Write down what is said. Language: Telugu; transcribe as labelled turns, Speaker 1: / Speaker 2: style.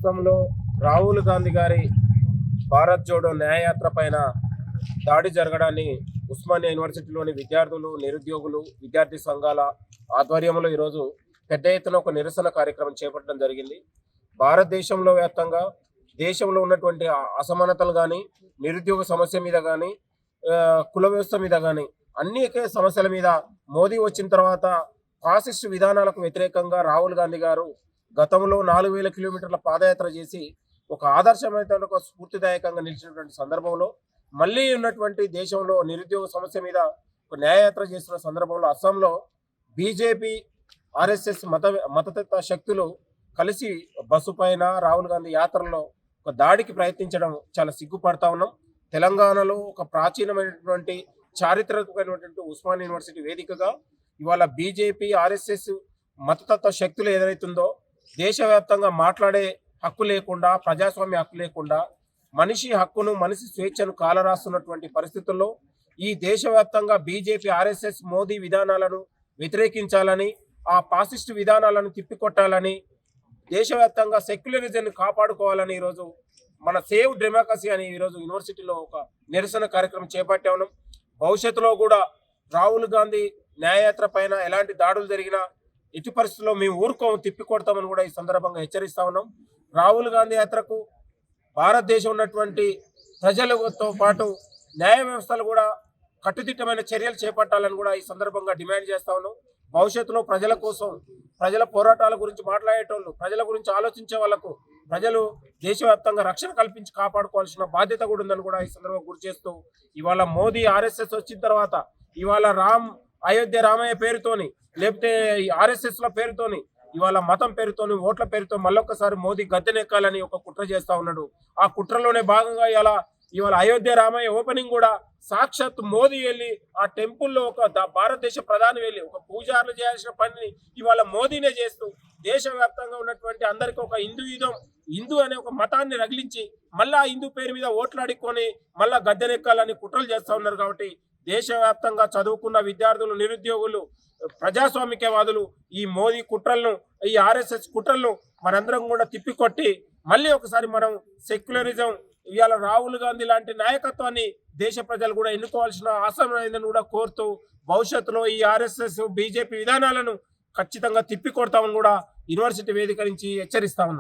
Speaker 1: అస్సాంలో రాహుల్ గాంధీ గారి భారత్ జోడో న్యాయయాత్ర పైన దాడి జరగడాన్ని ఉస్మానియా యూనివర్సిటీలోని విద్యార్థులు, నిరుద్యోగులు, విద్యార్థి సంఘాల ఆధ్వర్యంలో ఈరోజు పెద్ద ఎత్తున ఒక నిరసన కార్యక్రమం చేపట్టడం జరిగింది. భారతదేశంలో వ్యాప్తంగా దేశంలో ఉన్నటువంటి అసమానతలు కానీ, నిరుద్యోగ సమస్య మీద కానీ, కుల వ్యవస్థ మీద కానీ అనేక సమస్యల మీద మోదీ వచ్చిన తర్వాత ఫాసిస్ట్ విధానాలకు వ్యతిరేకంగా రాహుల్ గాంధీ గారు గతంలో 4000 కిలోమీటర్ల పాదయాత్ర చేసి ఒక ఆదర్శమైన ఒక స్ఫూర్తిదాయకంగా నిలిచినటువంటి సందర్భంలో మళ్ళీ ఉన్నటువంటి దేశంలో నిరుద్యోగ సమస్య మీద ఒక న్యాయయాత్ర చేస్తున్న సందర్భంలో అస్సాంలో బీజేపీ, ఆర్ఎస్ఎస్ మతతత్వ శక్తులు కలిసి బస్సు పైన రాహుల్ గాంధీ యాత్రలో ఒక దాడికి ప్రయత్నించడం చాలా సిగ్గుపడతా ఉన్నాం. తెలంగాణలో ఒక ప్రాచీనమైనటువంటి చారిత్రకమైనటువంటి ఉస్మానియా యూనివర్సిటీ వేదికగా ఇవాళ బీజేపీ, ఆర్ఎస్ఎస్ మతతత్వ శక్తులు ఏదైతుందో దేశవ్యాప్తంగా మాట్లాడే హక్కు లేకుండా, ప్రజాస్వామ్య హక్కు లేకుండా, మనిషి హక్కును, మనిషి స్వేచ్ఛను కాలరాస్తున్నటువంటి పరిస్థితుల్లో ఈ దేశవ్యాప్తంగా బీజేపీ, ఆర్ఎస్ఎస్ మోదీ విధానాలను వ్యతిరేకించాలని, ఆ ఫాసిస్ట్ విధానాలను తిప్పికొట్టాలని, దేశవ్యాప్తంగా సెక్యులరిజంని కాపాడుకోవాలని ఈరోజు మన సేవ్ డెమోక్రసీ అని ఈరోజు యూనివర్సిటీలో ఒక నిరసన కార్యక్రమం చేపట్టే ఉన్నాం. భవిష్యత్తులో కూడా రాహుల్ గాంధీ న్యాయయాత్ర పైన ఎలాంటి దాడులు జరిగినా ఎట్టి పరిస్థితుల్లో మేము ఊరుకోము, తిప్పికొడతామని కూడా ఈ సందర్భంగా హెచ్చరిస్తా ఉన్నాం. రాహుల్ గాంధీ యాత్రకు భారతదేశం ఉన్నటువంటి ప్రజలతో పాటు న్యాయ వ్యవస్థలు కూడా కట్టుదిట్టమైన చర్యలు చేపట్టాలని కూడా ఈ సందర్భంగా డిమాండ్ చేస్తా ఉన్నాం. భవిష్యత్తులో ప్రజల కోసం, ప్రజల పోరాటాల గురించి మాట్లాడేటోళ్ళు, ప్రజల గురించి ఆలోచించే వాళ్ళకు ప్రజలు దేశవ్యాప్తంగా రక్షణ కల్పించి కాపాడుకోవాల్సిన బాధ్యత కూడా ఉందని కూడా ఈ సందర్భంగా గుర్తు చేస్తూ, ఇవాళ మోదీ ఆర్ఎస్ఎస్ వచ్చిన తర్వాత ఇవాళ అయోధ్య రామయ్య పేరుతోని, లేకపోతే ఆర్ఎస్ఎస్ ల పేరుతోని, ఇవాళ మతం పేరుతోని, ఓట్ల పేరుతో మళ్ళొక్కసారి మోదీ గద్దెనెక్కాలని ఒక కుట్ర చేస్తా ఉన్నాడు. ఆ కుట్రలోనే భాగంగా ఇవాళ అయోధ్య రామయ్య ఓపెనింగ్ కూడా సాక్షాత్ మోదీ వెళ్ళి ఆ టెంపుల్లో ఒక భారతదేశ ప్రధాని వెళ్ళి ఒక పూజారులు చేయాల్సిన పనిని ఇవాళ మోదీనే చేస్తూ దేశవ్యాప్తంగా ఉన్నటువంటి అందరికీ ఒక హిందూ అనే ఒక మతాన్ని రగిలించి మళ్ళా హిందూ పేరు మీద ఓట్లాడుకొని మళ్ళా గద్దెనెక్కాలని కుట్రలు చేస్తా ఉన్నారు. కాబట్టి దేశవ్యాప్తంగా చదువుకున్న విద్యార్థులు, నిరుద్యోగులు, ప్రజాస్వామికవాదులు ఈ మోదీ కుట్రలను, ఈ ఆర్ఎస్ఎస్ కుట్రలను మనందరం కూడా తిప్పికొట్టి మళ్ళీ ఒకసారి మనం సెక్యులరిజం, ఇవాళ రాహుల్ గాంధీ లాంటి నాయకత్వాన్ని దేశ ప్రజలు కూడా ఎన్నుకోవాల్సిన అవసరం కూడా కోరుతూ భవిష్యత్తులో ఈ ఆర్ఎస్ఎస్, బీజేపీ విధానాలను ఖచ్చితంగా తిప్పికొడతామని కూడా యూనివర్సిటీ వేదిక నుంచి హెచ్చరిస్తా ఉన్నాం.